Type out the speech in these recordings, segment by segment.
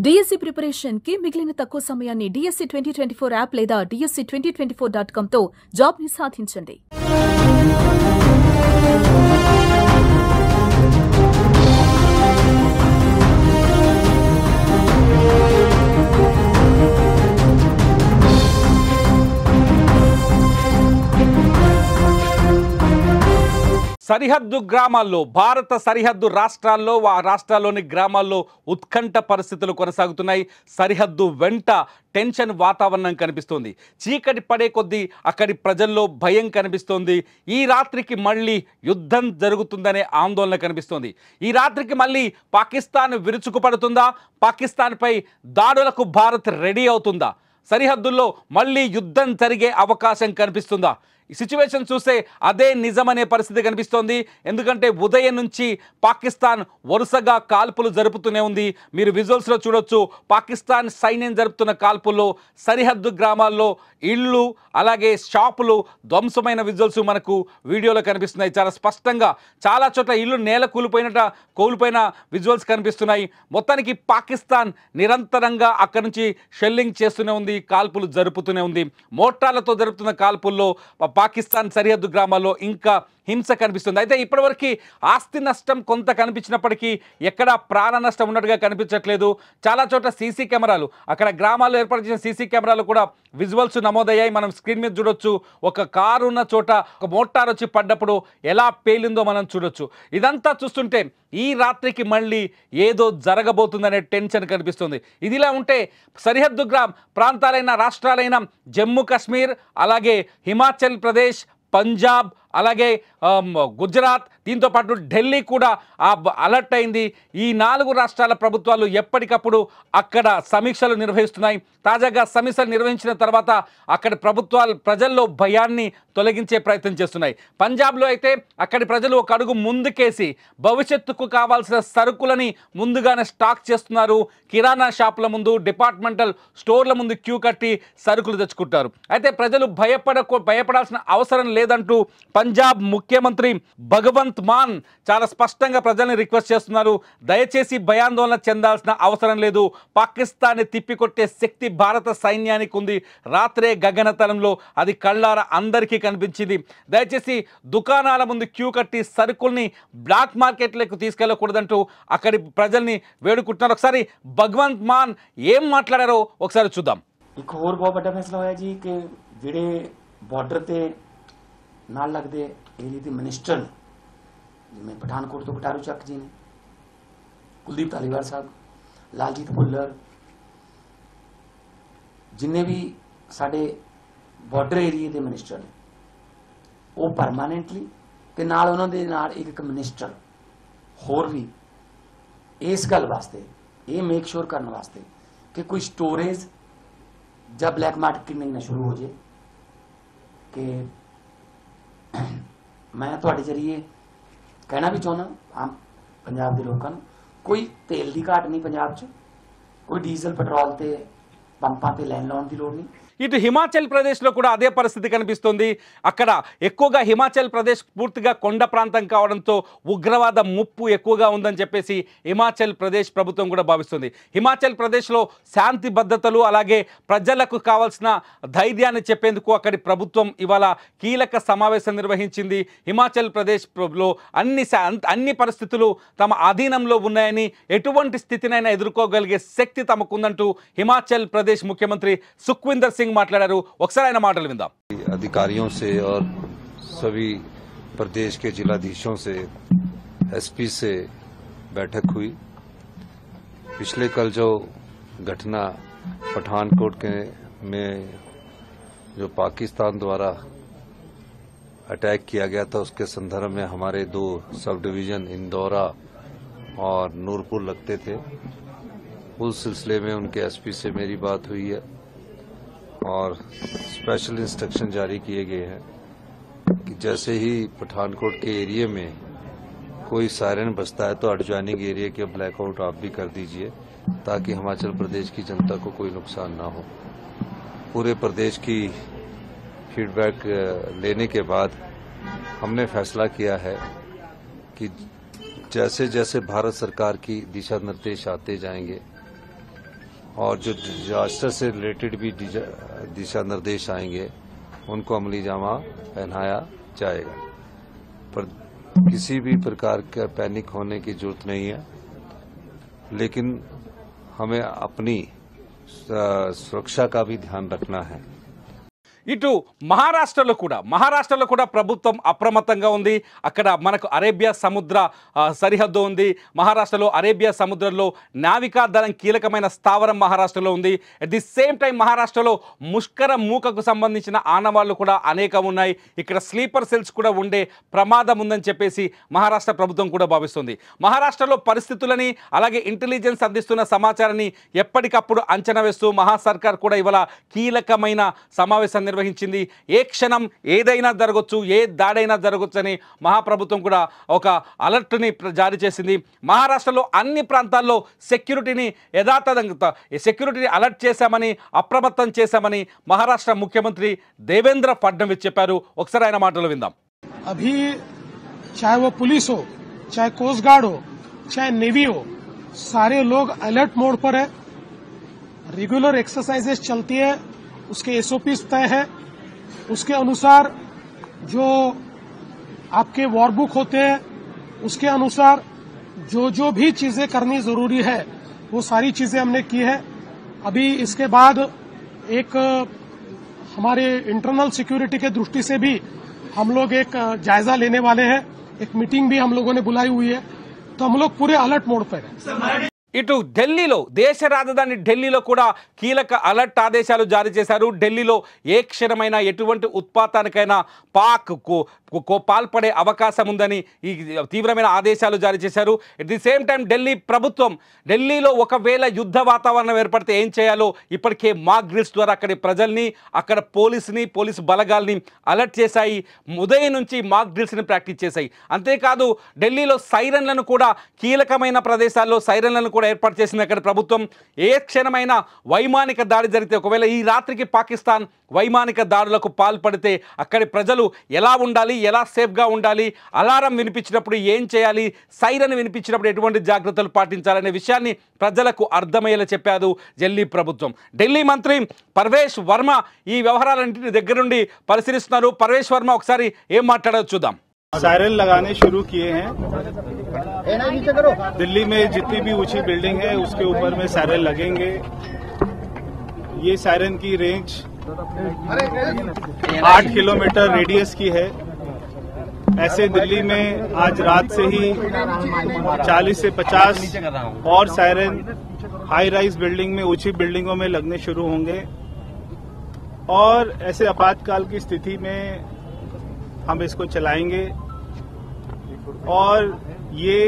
DSC preparation కి మిగిలిన తక్కువ సమయాన్ని డిఎస్సి 2024 యాప్ లేదా DSC2024.com తో జాబ్ ని సాధించండి. సరిహద్దు గ్రామాల్లో భారత సరిహద్దు రాష్ట్రాల్లో రాష్ట్రాల్లోని గ్రామాల్లో ఉత్కంఠ పరిస్థితులు కొనసాగుతున్నాయి. సరిహద్దు వెంట టెన్షన్ వాతావరణం కనిపిస్తోంది. చీకటి పడే కొద్దీ అక్కడి ప్రజల్లో భయం కనిపిస్తోంది. ఈ రాత్రికి మళ్ళీ యుద్ధం జరుగుతుందనే ఆందోళన కనిపిస్తోంది. ఈ రాత్రికి మళ్ళీ పాకిస్తాన్ విరుచుకుపడుతుందా? పాకిస్తాన్పై దాడులకు భారత్ రెడీ అవుతుందా? సరిహద్దుల్లో మళ్ళీ యుద్ధం జరిగే అవకాశం కనిపిస్తుందా? ఈ సిచ్యువేషన్ చూస్తే అదే నిజమనే పరిస్థితి కనిపిస్తోంది. ఎందుకంటే ఉదయం నుంచి పాకిస్తాన్ వరుసగా కాల్పులు జరుపుతూనే ఉంది. మీరు విజువల్స్లో చూడొచ్చు. పాకిస్తాన్ సైన్యం జరుపుతున్న కాల్పుల్లో సరిహద్దు గ్రామాల్లో ఇళ్ళు అలాగే షాపులు ధ్వంసమైన విజువల్స్ మనకు వీడియోలో కనిపిస్తున్నాయి. చాలా స్పష్టంగా చాలా చోట్ల ఇళ్ళు నేల కోల్పోయిన విజువల్స్ కనిపిస్తున్నాయి. మొత్తానికి పాకిస్తాన్ నిరంతరంగా అక్కడి నుంచి షెల్లింగ్ చేస్తూనే ఉంది, కాల్పులు జరుపుతూనే ఉంది. మోటార్లతో జరుపుతున్న కాల్పుల్లో పాకిస్తాన్ సరిహద్దు గ్రామాల్లో ఇంకా హింస కనిపిస్తుంది. అయితే ఇప్పటివరకు ఆస్తి నష్టం కొంత కనిపించినప్పటికీ ఎక్కడ ప్రాణ నష్టం ఉన్నట్టుగా కనిపించట్లేదు. చాలా చోట్ల సీసీ కెమెరాలు, అక్కడ గ్రామాల్లో ఏర్పాటు చేసిన సీసీ కెమెరాలు కూడా విజువల్స్ నమోదయ్యాయి. మనం స్క్రీన్ మీద చూడొచ్చు. ఒక కారు ఉన్న చోట ఒక మోటార్ వచ్చి పడ్డప్పుడు ఎలా పేలిందో మనం చూడొచ్చు. ఇదంతా చూస్తుంటే ఈ రాత్రికి మళ్ళీ ఏదో జరగబోతుందనే టెన్షన్ కనిపిస్తుంది. ఇదిలా ఉంటే సరిహద్దు ప్రాంతాలైన రాష్ట్రాలైన జమ్మూ కాశ్మీర్, అలాగే హిమాచల్ ప్రదేశ్, పంజాబ్, అలాగే గుజరాత్, దీంతో పాటు ఢిల్లీ కూడా అలర్ట్ అయింది. ఈ 4 రాష్ట్రాల ప్రభుత్వాలు ఎప్పటికప్పుడు అక్కడ సమీక్షలు నిర్వహిస్తున్నాయి. తాజాగా సమీక్షలు నిర్వహించిన తర్వాత అక్కడి ప్రభుత్వాలు ప్రజల్లో భయాన్ని తొలగించే ప్రయత్నం చేస్తున్నాయి. పంజాబ్లో అయితే అక్కడి ప్రజలు ఒక అడుగు ముందుకేసి భవిష్యత్తుకు కావాల్సిన సరుకులని ముందుగానే స్టాక్ చేస్తున్నారు. కిరాణా షాపుల ముందు, డిపార్ట్మెంటల్ స్టోర్ల ముందు క్యూ కట్టి సరుకులు తెచ్చుకుంటారు. అయితే ప్రజలు భయపడాల్సిన అవసరం లేదంటూ పంజాబ్ ముఖ్యమంత్రి భగవంత్ మాన్ చాలా స్పష్టంగా ప్రజల్ని రిక్వెస్ట్ చేస్తున్నారు. దయచేసి భయాందోళన చెందాల్సిన అవసరం లేదు. పాకిస్తాన్ని తిప్పికొట్టే శక్తి భారత సైన్యానికి ఉంది. రాత్రే గగనతలంలో అది కళ్ళారా అందరికీ కనిపించింది. దయచేసి దుకాణాల ముందు క్యూ కట్టి సరుకుల్ని బ్లాక్ మార్కెట్లకు తీసుకెళ్ళకూడదంటూ అక్కడి ప్రజల్ని వేడుకుంటున్నారు. ఒకసారి భగవంత్ మాన్ ఏం మాట్లాడారో ఒకసారి చూద్దాం. एक होर बहुत बड़ा फैसला होया जी कि जेड़े बॉर्डर ते नाल लगदे एरिया दे मिनिस्टर ने, जिवें पठानकोट तो कटारू चक जी ने, कुलदीप धालीवाल साहब, लालजीत भुल्लर, जिन्ने भी साडे बॉर्डर एरिया दे मिनिस्टर ने, वो परमानेंटली ते नाल उन्हां दे नाल एक मिनिस्टर होर भी इस गल वास्ते ये मेक श्योर करने वास्ते कि कोई स्टोरेज जब ब्लैक मार्केट नहीं ना शुरू हो जाए कि मैं तुहाडे जरिए कहना भी चाहना आम पंजाब के लोगों को, कोई तेल की घाट नहीं पंजाब च, कोई डीजल पेट्रोल ते पंपां ते लाइन लाउण दी लोड़ नहीं. ఇటు హిమాచల్ ప్రదేశ్లో కూడా అదే పరిస్థితి కనిపిస్తుంది. అక్కడ ఎక్కువగా హిమాచల్ ప్రదేశ్ పూర్తిగా కొండ ప్రాంతం కావడంతో ఉగ్రవాద ముప్పు ఎక్కువగా ఉందని చెప్పేసి హిమాచల్ ప్రదేశ్ ప్రభుత్వం కూడా భావిస్తుంది. హిమాచల్ ప్రదేశ్లో శాంతి భద్రతలు అలాగే ప్రజలకు కావాల్సిన ధైర్యాన్ని చెప్పేందుకు అక్కడి ప్రభుత్వం ఇవాళ కీలక సమావేశం నిర్వహించింది. హిమాచల్ ప్రదేశ్లో అన్ని పరిస్థితులు తమ అధీనంలో ఉన్నాయని, ఎటువంటి స్థితినైనా ఎదుర్కోగలిగే శక్తి తమకుందంటూ హిమాచల్ ప్రదేశ్ ముఖ్యమంత్రి సుఖ్విందర్ సింగ్ మాట్లాడారు. ఒకసారి ఆయన మాటలు విందాం. अधिकारियों से और सभी प्रदेश के जिलाधीशों से, एसपी से बैठक हुई. पिछले कल जो घटना पठानकोट के में जो पाकिस्तान द्वारा अटैक किया गया था, उसके संदर्भ में हमारे 2 सब डिवीजन इंदौरा और नूरपुर लगते थे. उस सिलसिले में उनके एसपी से मेरी बात हुई है और स्पेशल इंस्ट्रक्शन जारी किए गए हैं कि जैसे ही पठानकोट के एरिया में कोई सायरन बजता है तो एडजॉइनिंग एरिया के ब्लैकआउट आप भी कर दीजिए, ताकि हिमाचल प्रदेश की जनता को कोई नुकसान ना हो. पूरे प्रदेश की फीडबैक लेने के बाद हमने फैसला किया है कि जैसे जैसे भारत सरकार की दिशा निर्देश आते जाएंगे और जो डिजास्टर से रिलेटेड भी दिशा निर्देश आएंगे उनको अमली जामा पहनाया जाएगा। पर किसी भी प्रकार का पैनिक होने की जरूरत नहीं है, लेकिन हमें अपनी सुरक्षा का भी ध्यान रखना है। ఇటు మహారాష్ట్రలో కూడా ప్రభుత్వం అప్రమత్తంగా ఉంది। అక్కడ మనకు అరేబియా సముద్ర సరిహద్దు ఉంది। మహారాష్ట్రలో అరేబియా సముద్రంలో నావికా దళం కీలకమైన స్థావరం మహారాష్ట్రలో ఉంది। అట్ ది సేమ్ టైం మహారాష్ట్రలో ముష్కర మూకకు సంబంధించిన ఆనవాళ్లు కూడా అనేకం ఉన్నాయి। ఇక్కడ స్లీపర్ సెల్స్ కూడా ఉండే ప్రమాదం ఉందని చెప్పేసి మహారాష్ట్ర ప్రభుత్వం కూడా భావిస్తుంది। మహారాష్ట్రలో పరిస్థితులని అలాగే ఇంటెలిజెన్స్ అందిస్తున్న సమాచారాన్ని ఎప్పటికప్పుడు అంచనా వేస్తూ మహా సర్కార్ కూడా ఇవాళ కీలకమైన సమావేశాన్ని నిర్వహించింది। ఏ క్షణం ఏదైనా జరగొచ్చు, ఏ దాడైనా జరగొచ్చు అని మహాప్రభుత్వం కూడా ఒక అలర్ట్ని జారీ చేసింది। మహారాష్ట్రలో అన్ని ప్రాంతాల్లో సెక్యూరిటీని సెక్యూరిటీని అలర్ట్ చేశామని, అప్రమత్తం చేశామని మహారాష్ట్ర ముఖ్యమంత్రి దేవేంద్ర ఫడ్నవీస్ చెప్పారు। ఒకసారి ఆయన మాటలు విందాం। अभी चाहे वो पुलिस हो, चाहे कोस्ट गार्ड हो, चाहे नेवी हो, सारे लोग अलर्ट मोड पर है। रेगुलर एक्सरसाइजेस चलती है, उसके एसओपीज तय है, उसके अनुसार जो आपके वॉरबुक होते हैं उसके अनुसार जो भी चीजें करनी जरूरी है वो सारी चीजें हमने की है। अभी इसके बाद एक हमारे इंटरनल सिक्योरिटी के दृष्टि से भी हम लोग एक जायजा लेने वाले हैं। एक मीटिंग भी हम लोगों ने बुलाई हुई है, तो हम लोग पूरे अलर्ट मोड पर हैं। ఇటు ఢిల్లీలో దేశ రాజధాని ఢిల్లీలో కూడా కీలక అలర్ట్ ఆదేశాలు జారీ చేశారు। ఢిల్లీలో ఏ క్షణమైనా ఎటువంటి ఉత్పాతానికైనా పాక్ పాల్పడే అవకాశం ఉందని ఈ తీవ్రమైన ఆదేశాలు జారీ చేశారు। ఎట్ ది సేమ్ టైం ఢిల్లీలో ఒకవేళ యుద్ధ వాతావరణం ఏర్పడితే ఏం చేయాలో ఇప్పటికే మాక్ డ్రిల్స్ ద్వారా అక్కడి ప్రజల్ని, అక్కడ పోలీసు బలగాల్ని అలర్ట్ చేశాయి। ఉదయం నుంచి మాక్ డ్రిల్స్ని ప్రాక్టీస్ చేశాయి। అంతేకాదు ఢిల్లీలో సైరన్లను కూడా కీలకమైన ప్రదేశాల్లో సైరన్లను కూడా ఏర్పాటు చేసింది అక్కడ ప్రభుత్వం। ఏ క్షణమైనా వైమానిక దాడి జరిగితే, ఒకవేళ ఈ రాత్రికి పాకిస్తాన్ వైమానిక దాడులకు పాల్పడితే అక్కడి ప్రజలు ఎలా ఉండాలి, ఎలా సేఫ్గా ఉండాలి, అలారం వినిపించినప్పుడు ఏం చేయాలి, సైరన్ వినిపించినప్పుడు ఎటువంటి జాగ్రత్తలు పాటించాలనే విషయాన్ని ప్రజలకు అర్థమయ్యేలా చెప్పారు ఢిల్లీ ప్రభుత్వం। ఢిల్లీ మంత్రి పర్వేష్ వర్మ ఈ వ్యవహారాలన్నింటినీ దగ్గర నుండి పరిశీలిస్తున్నారు। పర్వేష్ వర్మ ఒకసారి ఏం మాట్లాడారో చూద్దాం। सायरन लगाने शुरू किए हैं। दिल्ली में जितनी भी ऊंची बिल्डिंग है उसके ऊपर में सायरन लगेंगे। ये सायरन की रेंज 8 किलोमीटर रेडियस की है। ऐसे दिल्ली में आज रात से ही 40 से 50 और सायरन हाई राइज बिल्डिंग में, ऊंची बिल्डिंगों में लगने शुरू होंगे। और ऐसे आपातकाल की स्थिति में हम इसको चलाएंगे और ये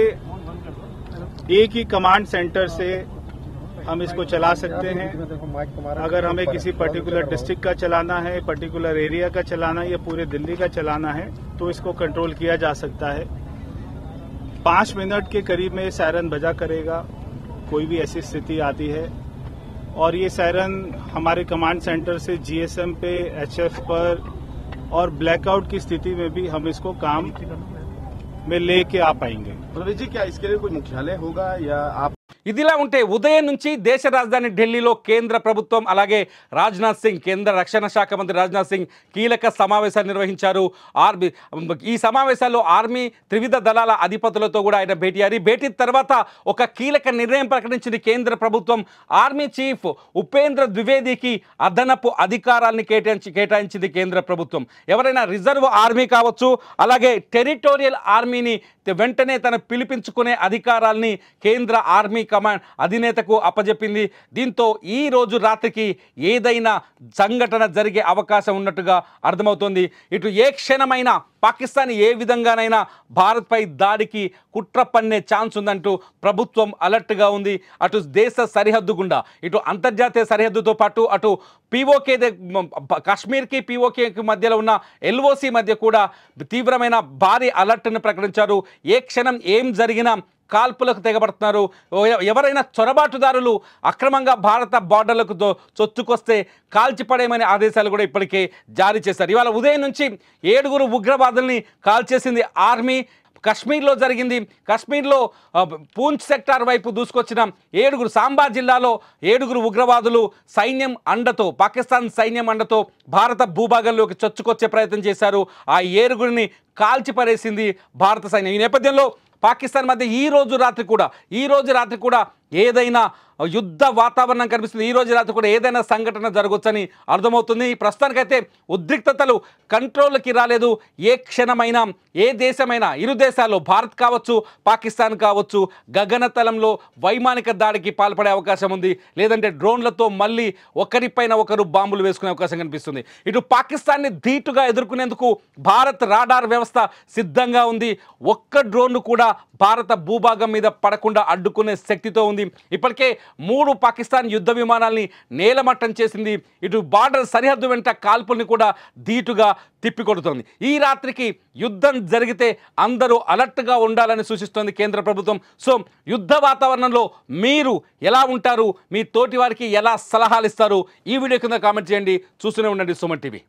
एक ही कमांड सेंटर से हम इसको चला सकते हैं। अगर हमें किसी पर्टिकुलर डिस्ट्रिक्ट का चलाना है, पर्टिकुलर एरिया का चलाना है या पूरे दिल्ली का चलाना है तो इसको कंट्रोल किया जा सकता है। 5 मिनट के करीब में सायरन बजा करेगा कोई भी ऐसी स्थिति आती है। और ये सायरन हमारे कमांड सेंटर से जीएसएम पे, एचएफ पर और ब्लैकआउट की स्थिति में भी हम इसको काम में लेके आ पाएंगे। प्रवीण जी, क्या इसके लिए कोई मुख्यालय होगा या आप? ఇదిలా ఉంటే ఉదయం నుంచి దేశ రాజధాని ఢిల్లీలో కేంద్ర ప్రభుత్వం అలాగే రాజ్నాథ్ సింగ్, కేంద్ర రక్షణ శాఖ మంత్రి రాజ్నాథ్ సింగ్ కీలక సమావేశాలు నిర్వహించారు। ఈ సమావేశాల్లో ఆర్మీ త్రివిధ దళాల అధిపతులతో కూడా ఆయన భేటీ తర్వాత ఒక కీలక నిర్ణయం ప్రకటించింది కేంద్ర ప్రభుత్వం। ఆర్మీ చీఫ్ ఉపేంద్ర ద్వివేదికి అదనపు అధికారాలను కేటాయించింది కేంద్ర ప్రభుత్వం। ఎవరైనా రిజర్వ్ ఆర్మీ కావచ్చు, అలాగే టెరిటోరియల్ ఆర్మీని వెంటనే తన పిలిపించుకునే అధికారాల్ని కేంద్ర ఆర్మీ కమాండ్ అధినేతకు అప్పజెప్పింది। దీంతో ఈ రోజు రాత్రికి ఏదైనా సంఘటన జరిగే అవకాశం ఉన్నట్టుగా అర్థమవుతోంది। ఇటు ఏ క్షణమైనా పాకిస్తాన్ ఏ విధంగానైనా భారత్పై దాడికి కుట్ర పన్నే ఛాన్స్ ఉందంటూ ప్రభుత్వం అలర్ట్గా ఉంది। అటు దేశ సరిహద్దు గుండా, ఇటు అంతర్జాతీయ సరిహద్దుతో పాటు అటు పీఓకే కాశ్మీర్కి పీఓకేకి మధ్యలో ఉన్న ఎల్ఓసి మధ్య కూడా తీవ్రమైన భారీ అలర్ట్ను ప్రకటించారు। ఏ క్షణం ఏం జరిగినా కాల్పులకు తెగబడుతున్నారు। ఎవరైనా చొరబాటుదారులు అక్రమంగా భారత బార్డర్లకు చొచ్చుకొస్తే కాల్చిపడేయమనే ఆదేశాలు కూడా ఇప్పటికే జారీ చేశారు। ఇవాళ ఉదయం నుంచి 7 ఉగ్రవాదుల్ని కాల్చేసింది ఆర్మీ। కశ్మీర్లో జరిగింది. కశ్మీర్లో పూంచ్ సెక్టార్ వైపు దూసుకొచ్చిన 7 సాంబా జిల్లాలో 7 ఉగ్రవాదులు సైన్యం అండతో, పాకిస్తాన్ సైన్యం అండతో భారత భూభాగంలోకి చొచ్చుకొచ్చే ప్రయత్నం చేశారు. ఆ 7 కాల్చిపరేసింది భారత సైన్యం. ఈ నేపథ్యంలో పాకిస్తాన్ మధ్య ఈ రోజు రాత్రి కూడా ఏదైనా యుద్ధ వాతావరణం కనిపిస్తుంది. ఈ రోజు రాత్రి కూడా ఏదైనా సంఘటన జరగవచ్చని అర్థమవుతుంది. ప్రస్తుతానికైతే ఉద్రిక్తతలు కంట్రోల్కి రాలేదు. ఏ క్షణమైనా ఏ దేశమైనా, ఇరు దేశాల్లో భారత్ కావచ్చు పాకిస్తాన్ కావచ్చు, గగనతలంలో వైమానిక దాడికి పాల్పడే అవకాశం ఉంది. లేదంటే డ్రోన్లతో మళ్ళీ ఒకరిపైన ఒకరు బాంబులు వేసుకునే అవకాశం కనిపిస్తుంది. ఇటు పాకిస్తాన్ని ధీటుగా ఎదుర్కొనేందుకు భారత్ రాడార్ వ్యవస్థ సిద్ధంగా ఉంది. ఒక్క డ్రోన్ కూడా భారత భూభాగం మీద పడకుండా అడ్డుకునే శక్తితో ఉంది. ఇప్పటికే 3 పాకిస్తాన్ యుద్ధ విమానాల్ని నేలమట్టం చేసింది. ఇటు బార్డర్ సరిహద్దు వెంట కాల్పుల్ని కూడా ధీటుగా తిప్పికొడుతోంది. ఈ రాత్రికి యుద్ధం జరిగితే అందరూ అలర్ట్గా ఉండాలని సూచిస్తోంది కేంద్ర ప్రభుత్వం. సో యుద్ధ వాతావరణంలో మీరు ఎలా ఉంటారు, మీ తోటి వారికి ఎలా సలహాలు ఇస్తారు, ఈ వీడియో కింద కామెంట్ చేయండి. చూస్తూనే ఉండండి సుమన్ టీవీ.